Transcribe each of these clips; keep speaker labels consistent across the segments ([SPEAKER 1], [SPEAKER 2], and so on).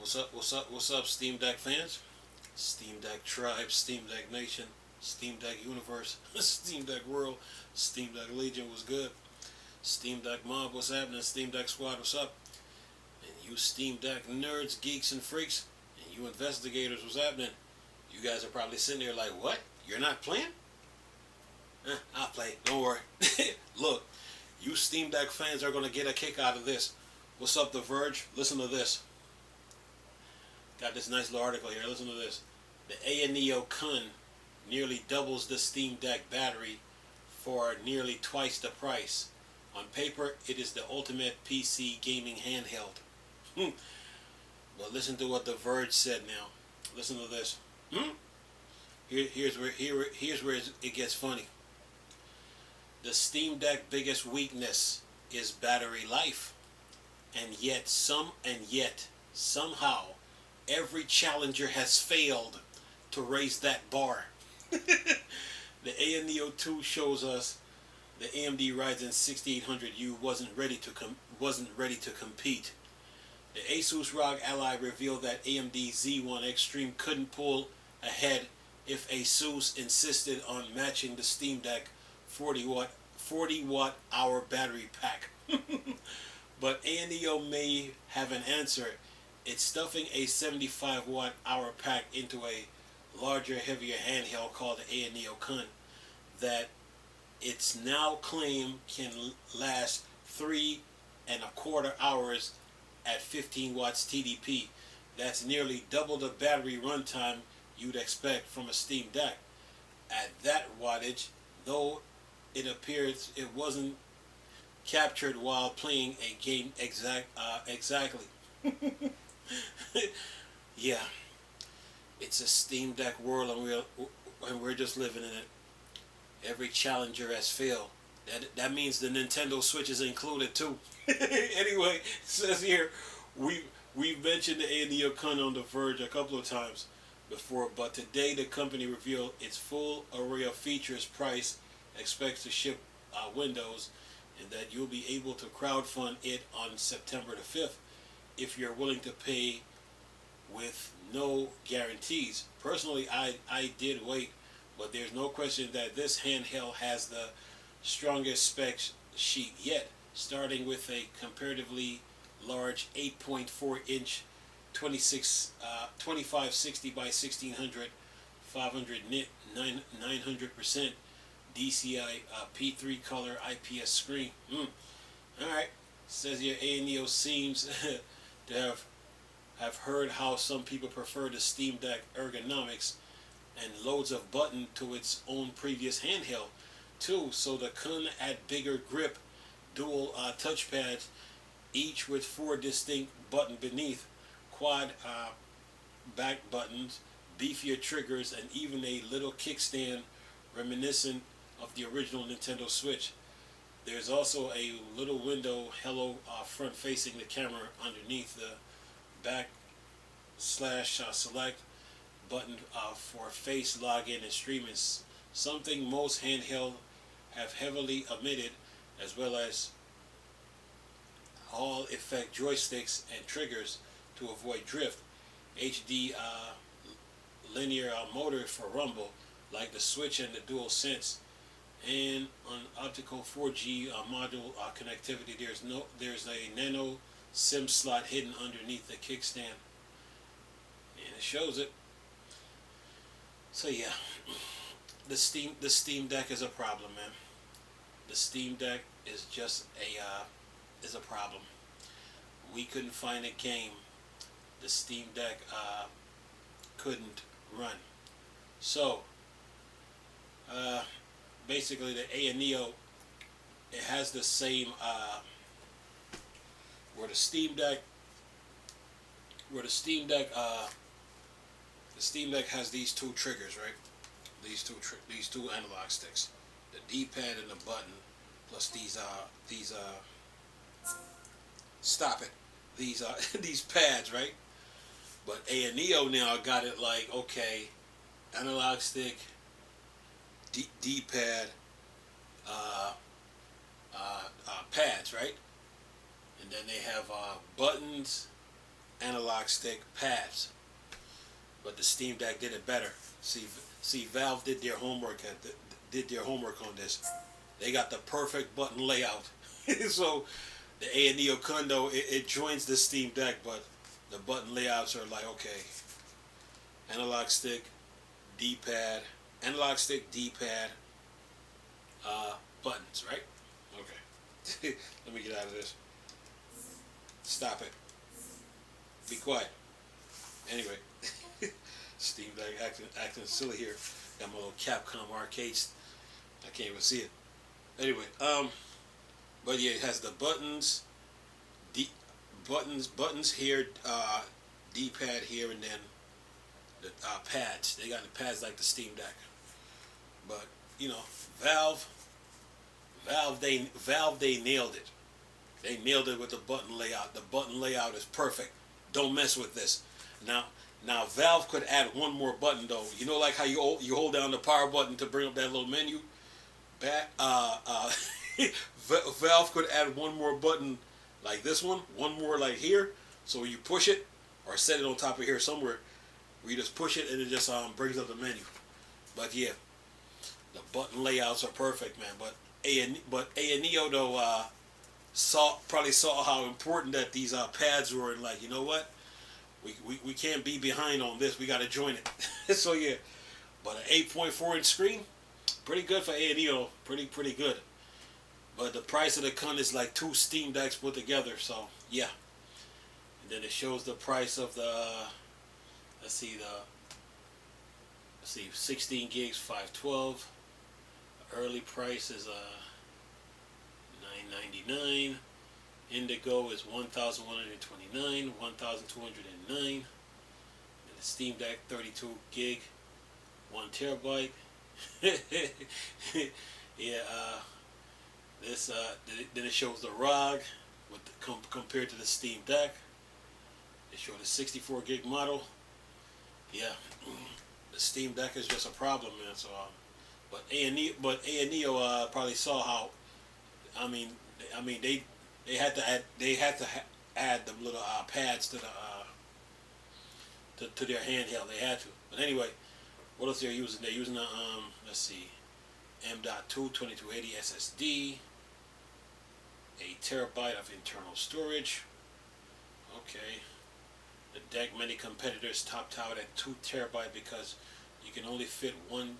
[SPEAKER 1] What's up? What's up? What's up, Steam Deck fans? Steam Deck Tribe, Steam Deck Nation, Steam Deck Universe, Steam Deck World, Steam Deck Legion was good. Steam Deck Mob, what's happening? Steam Deck Squad, what's up? And you Steam Deck nerds, geeks, and freaks, and you investigators, what's happening? You guys are probably sitting there like, what? You're not playing? I'll play. Don't worry. Look, you Steam Deck fans are going to get a kick out of this. What's up, The Verge? Listen to this. Got this nice little article here. Listen to this. The Ayaneo Kun nearly doubles the Steam Deck battery for nearly twice the price. On paper, it is the ultimate PC gaming handheld. But listen to what The Verge said now. Listen to this. Here's where it gets funny. The Steam Deck biggest weakness is battery life, and yet somehow every challenger has failed to raise that bar. The Ayaneo 2 shows us the AMD Ryzen 6800U wasn't ready to compete. The Asus ROG Ally revealed that AMD Z1 Extreme couldn't pull ahead if Asus insisted on matching the Steam Deck 40 watt hour battery pack. But Ayaneo may have an answer. It's stuffing a 75 watt hour pack into a larger, heavier handheld called the Ayaneo Kun that it's now claimed can last 3.25 hours at 15 watts TDP. That's nearly double the battery runtime you'd expect from a Steam Deck. At that wattage, though, it appears it wasn't captured while playing a game exactly. Yeah, it's a Steam Deck world, and we're just living in it. Every challenger has failed. That means the Nintendo Switch is included too. Anyway, it says here we've mentioned the Ayaneo Kun on The Verge a couple of times before, but today the company revealed its full array of features, price, expects to ship Windows, and that you'll be able to crowdfund it on September the 5th if you're willing to pay with no guarantees. Personally, I did wait, but there's no question that this handheld has the strongest spec sheet yet, starting with a comparatively large 8.4 inch 2560 by 1600 500 nit 900% DCI P3 color IPS screen. Alright, says here Ayaneo seems to have heard how some people prefer the Steam Deck ergonomics and loads of button to its own previous handheld too, so the Kun add bigger grip, dual touchpads, each with 4 distinct buttons beneath, quad back buttons, beefier triggers, and even a little kickstand reminiscent of the original Nintendo Switch. There's also a little window hello front facing the camera underneath the back slash select button for face login and streaming, something most handheld have heavily omitted, as well as all effect joysticks and triggers to avoid drift, HD linear motor for rumble like the Switch and the DualSense, and on optical 4G module connectivity. There's a nano SIM slot hidden underneath the kickstand, and it shows it. So yeah, the Steam Deck is a problem, man. The Steam Deck is just a problem. We couldn't find a game the Steam Deck couldn't run. So basically, the Ayaneo, it has the same where the Steam Deck has these 2 triggers, right? These two analog sticks, the D-pad and the button, plus these stop it, these pads, right? But Ayaneo now got it like, okay, analog stick, D-pad, pads, right? And then they have buttons analog stick pads, but the Steam Deck did it better. See, Valve did their homework on this. They got the perfect button layout. So the Ayaneo Kondo, it joins the Steam Deck, but the button layouts are like, okay, analog stick, D-pad, analog stick, D-pad, buttons, right? Okay. Let me get out of this. Stop it. Be quiet. Anyway, Steam Deck acting silly here. Got my little Capcom arcades. I can't even see it. Anyway, but yeah, it has the buttons, buttons here, D-pad here, and then the pads. They got the pads like the Steam Deck. But you know, Valve, they nailed it. They nailed it with the button layout. The button layout is perfect. Don't mess with this. Now Valve could add one more button though. You know, like how you hold down the power button to bring up that little menu. Valve could add one more button like this one more like here, so you push it or set it on top of here somewhere where you just push it and it just brings up the menu. But yeah, the button layouts are perfect, man. But Ayaneo though probably saw how important that these pads were, and like, you know what, we can't be behind on this, we got to join it. So yeah, but an 8.4 inch screen, pretty good for Ayaneo, pretty good. But the price of the gun is like 2 Steam Decks put together, so yeah. And then it shows the price of the, let's see, 16 gigs, 512. Early price is $999. Indigo is $1,129, $1,209. And the Steam Deck 32 gig, 1 terabyte. Yeah. This then it shows the ROG with compared to the Steam Deck. It showed a 64 gig model. Yeah, the Steam Deck is just a problem, man. So, but Ayaneo probably saw how. I mean they had to add them little pads to the to their handheld. They had to. But anyway, what else they're using? They're using a let's see, M.2 2280 SSD, 1 terabyte of internal storage. Okay. The deck, many competitors topped out at 2 terabyte because you can only fit one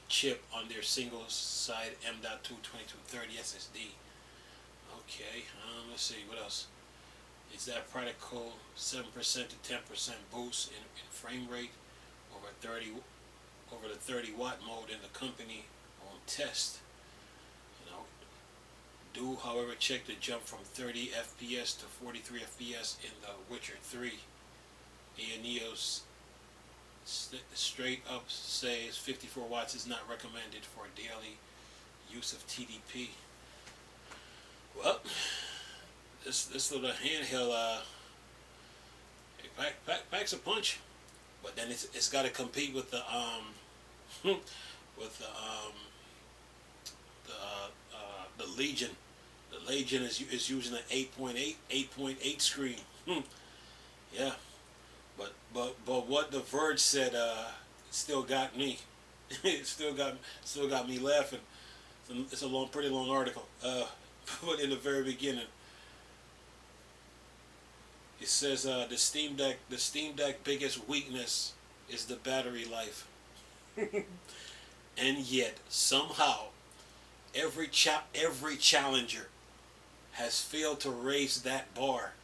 [SPEAKER 1] chip on their single side M.2 2230 SSD. Okay, let's see what else. Is that practical? 7% to 10% boost in frame rate over the 30 watt mode in the company on test. You know, do however check the jump from 30 FPS to 43 FPS in The Witcher 3. Ayaneo's straight up says 54 watts is not recommended for daily use of TDP. Well, this little handheld it packs a punch, but then it's got to compete with the the Legion. The Legion is using an 8.8 screen. Yeah, but what The Verge said still got me. It still got me laughing. It's a pretty long article. But in the very beginning, it says the Steam Deck biggest weakness is the battery life. And yet somehow every challenger has failed to raise that bar.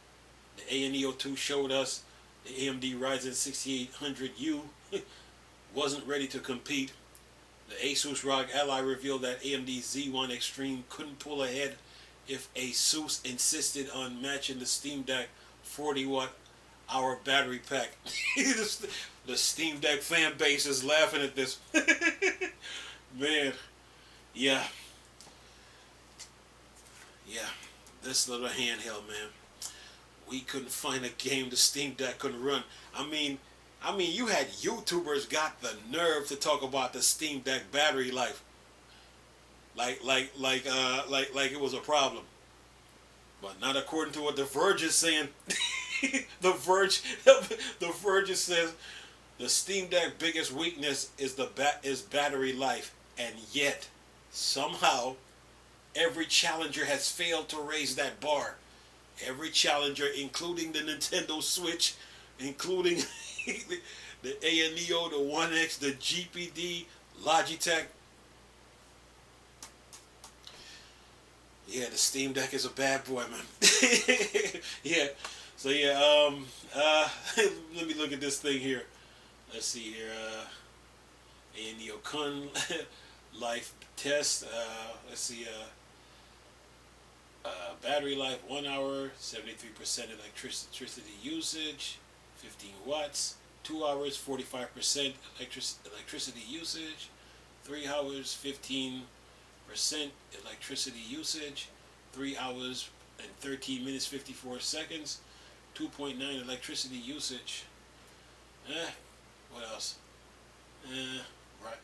[SPEAKER 1] The Ayaneo 2 showed us the AMD Ryzen 6800U wasn't ready to compete. The Asus ROG Ally revealed that AMD Z1 Extreme couldn't pull ahead if Asus insisted on matching the Steam Deck 40 watt hour battery pack. The Steam Deck fan base is laughing at this. Man, yeah, this little handheld, man. We couldn't find a game the Steam Deck couldn't run. I mean, you had YouTubers got the nerve to talk about the Steam Deck battery life, like it was a problem, but not according to what The Verge is saying. the Verge, the Verge says the Steam Deck biggest weakness is is battery life, and yet somehow every challenger has failed to raise that bar. Every challenger, including the Nintendo Switch, including the Ayaneo, the One X, the GPD, Logitech. Yeah, the Steam Deck is a bad boy, man. Yeah. So yeah, let me look at this thing here. Let's see here. Ayaneo Kun life test. Let's see. Battery life 1 hour, 73% electricity usage, 15 watts. 2 hours, 45% electricity usage. 3 hours, 15% electricity usage. 3 hours and 13 minutes, 54 seconds. 2.9 electricity usage. What else? Right.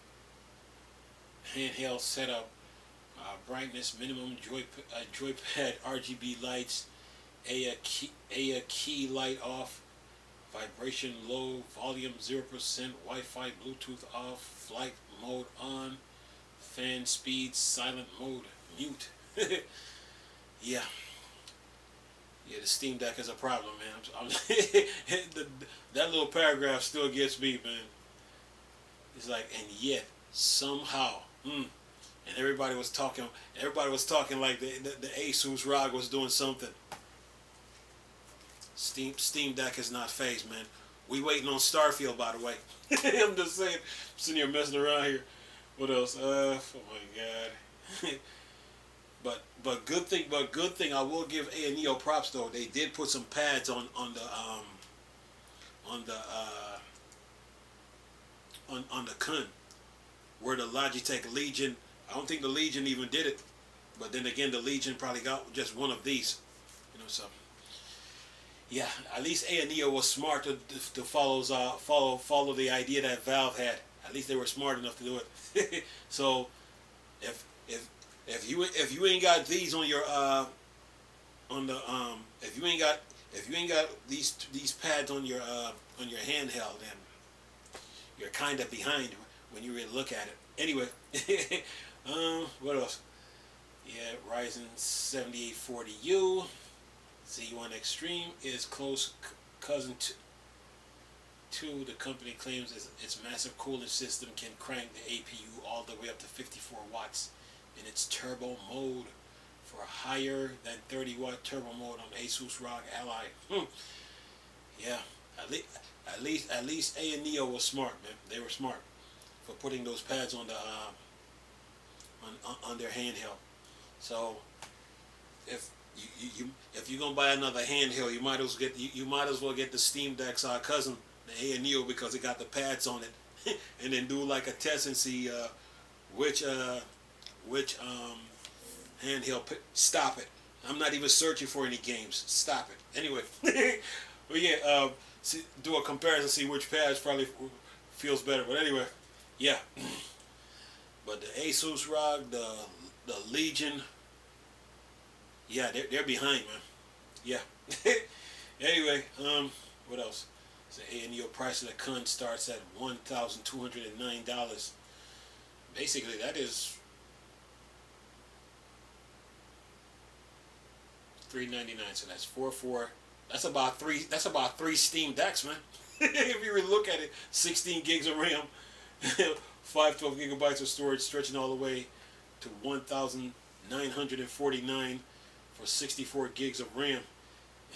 [SPEAKER 1] Handheld setup. Brightness minimum, joypad RGB lights, AIA key light off, vibration low, volume 0%, Wi-Fi, Bluetooth off, flight mode on, fan speed, silent mode, mute. Yeah. Yeah, the Steam Deck is a problem, man. That little paragraph still gets me, man. It's like, and yet, somehow, and everybody was talking like the Asus ROG was doing something. Steam Deck is not phased, man. We waiting on Starfield, by the way. I'm just saying, I'm sitting here messing around here. What else? Oh my god. But good thing. I will give Ayaneo props though. They did put some pads on the Kun, where the Logitech Legion. I don't think the Legion even did it, but then again, the Legion probably got just one of these, so yeah. At least Ayaneo was smart to follow the idea that Valve had. At least they were smart enough to do it. So if you ain't got these on your if you ain't got these pads on your handheld, then you're kind of behind when you really look at it. Anyway. What else? Yeah, Ryzen 7840U Z1 Extreme is close cousin to the company claims its massive cooling system can crank the APU all the way up to 54 watts in its turbo mode for a higher than 30 watt turbo mode on Asus ROG Ally. Yeah, at least Ayaneo was smart, man. They were smart for putting those pads on the on their handheld. So if you're gonna buy another handheld, you might as well get the Steam Deck's cousin, the Ayaneo, because it got the pads on it, and then do like a test and see which handheld. Stop it! I'm not even searching for any games. Stop it. Anyway, but yeah, do a comparison, see which pads probably feels better. But anyway, yeah. But the Asus ROG, the Legion, yeah, they're behind, man. Yeah. Anyway, what else? So Ayaneo price of the Kun starts at $1,209. Basically, that is $399. So that's 4. That's about three Steam Decks, man. If you really look at it, 16 gigs of RAM. 512 gigabytes of storage, stretching all the way to 1,949 for 64 gigs of RAM,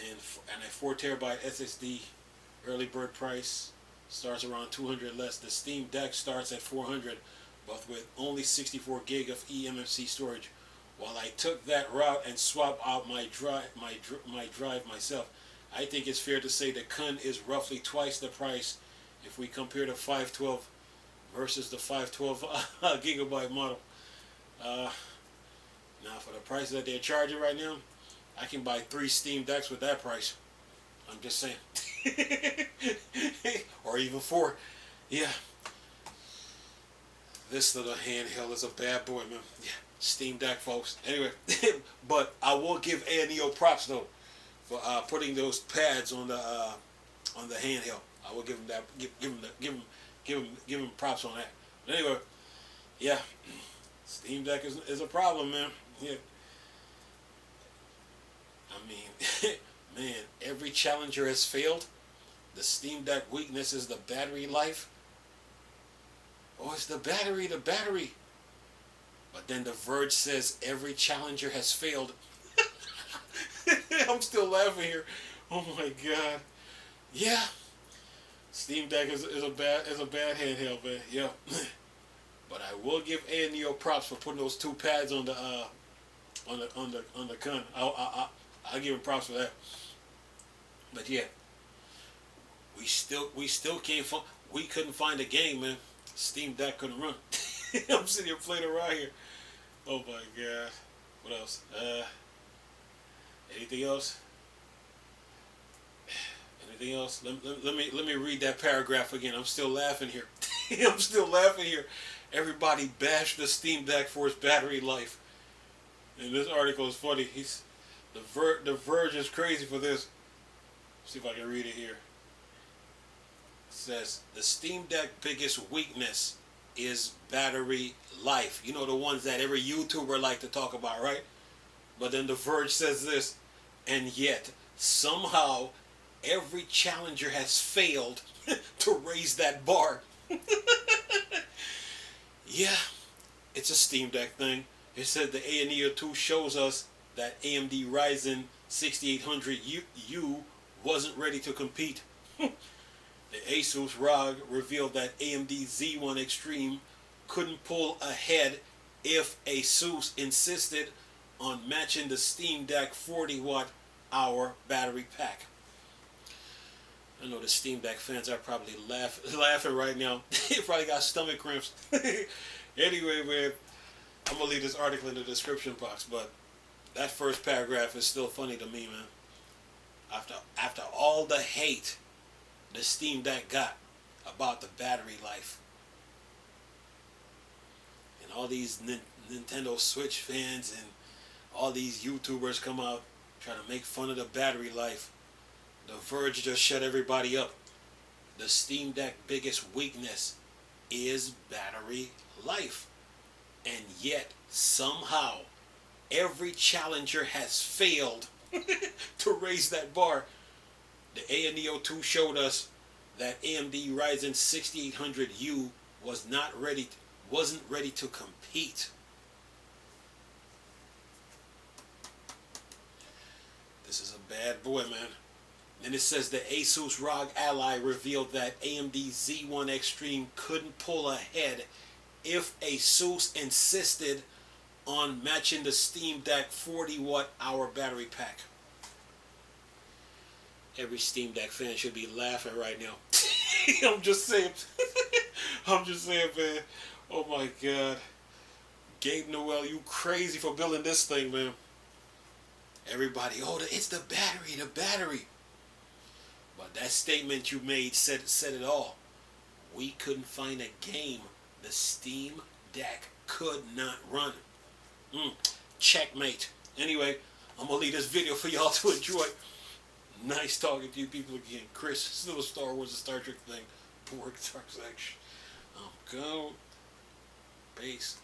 [SPEAKER 1] and a 4 terabyte SSD. Early bird price starts around 200 less. The Steam Deck starts at 400, but with only 64 gig of eMMC storage. While I took that route and swapped out my drive myself, I think it's fair to say the Kun is roughly twice the price if we compare the 512 versus the 512 gigabyte model. Now for the price that they're charging right now, I can buy 3 Steam Decks with that price. I'm just saying. Or even 4. Yeah. This little handheld is a bad boy, man. Yeah. Steam Deck, folks. Anyway, but I will give Ayaneo props though for putting those pads on the handheld. I will give him that. Give him props on that. But anyway, yeah, Steam Deck is a problem, man. Yeah, I mean, man, every challenger has failed. The Steam Deck weakness is the battery life. Oh, it's the battery, the battery. But then The Verge says every challenger has failed. I'm still laughing here. Oh my god. Yeah. Steam Deck is a bad handheld, man. Yeah. But I will give Ayaneo props for putting those two pads on the gun. I'll give him props for that. But yeah, we still can't find. We couldn't find a game, man. Steam Deck couldn't run. I'm sitting here playing around here. Oh my god. What else? Anything else? Anything else? Let me read that paragraph again. I'm still laughing here. I'm still laughing here. Everybody bashed the Steam Deck for its battery life. And this article is funny. The Verge is crazy for this. Let's see if I can read it here. It says the Steam Deck biggest weakness is battery life. You know, the ones that every YouTuber like to talk about, right? But then The Verge says this, and yet somehow every challenger has failed to raise that bar. Yeah, it's a Steam Deck thing. It said the Ayaneo 2 shows us that AMD Ryzen 6800U wasn't ready to compete. The Asus ROG revealed that AMD Z1 Extreme couldn't pull ahead if Asus insisted on matching the Steam Deck 40-watt-hour battery pack. I know the Steam Deck fans are probably laughing right now. They probably got stomach cramps. Anyway, man, I'm going to leave this article in the description box, but that first paragraph is still funny to me, man. After all the hate the Steam Deck got about the battery life, and all these Nintendo Switch fans and all these YouTubers come out trying to make fun of the battery life, The Verge just shut everybody up. The Steam Deck biggest weakness is battery life. And yet, somehow, every challenger has failed to raise that bar. The Ayaneo 2 showed us that AMD Ryzen 6800U wasn't ready to compete. This is a bad boy, man. And it says the Asus ROG Ally revealed that AMD Z1 Extreme couldn't pull ahead if Asus insisted on matching the Steam Deck 40-watt-hour battery pack. Every Steam Deck fan should be laughing right now. I'm just saying. I'm just saying, man. Oh my God. Gabe Noel, you crazy for building this thing, man. Everybody, oh, it's the battery, the battery. But that statement you made said it all. We couldn't find a game the Steam Deck could not run. Checkmate. Anyway, I'm going to leave this video for y'all to enjoy. Nice talking to you people again. Chris, still a Star Wars and Star Trek thing. Borg Dark Section. Go. Peace.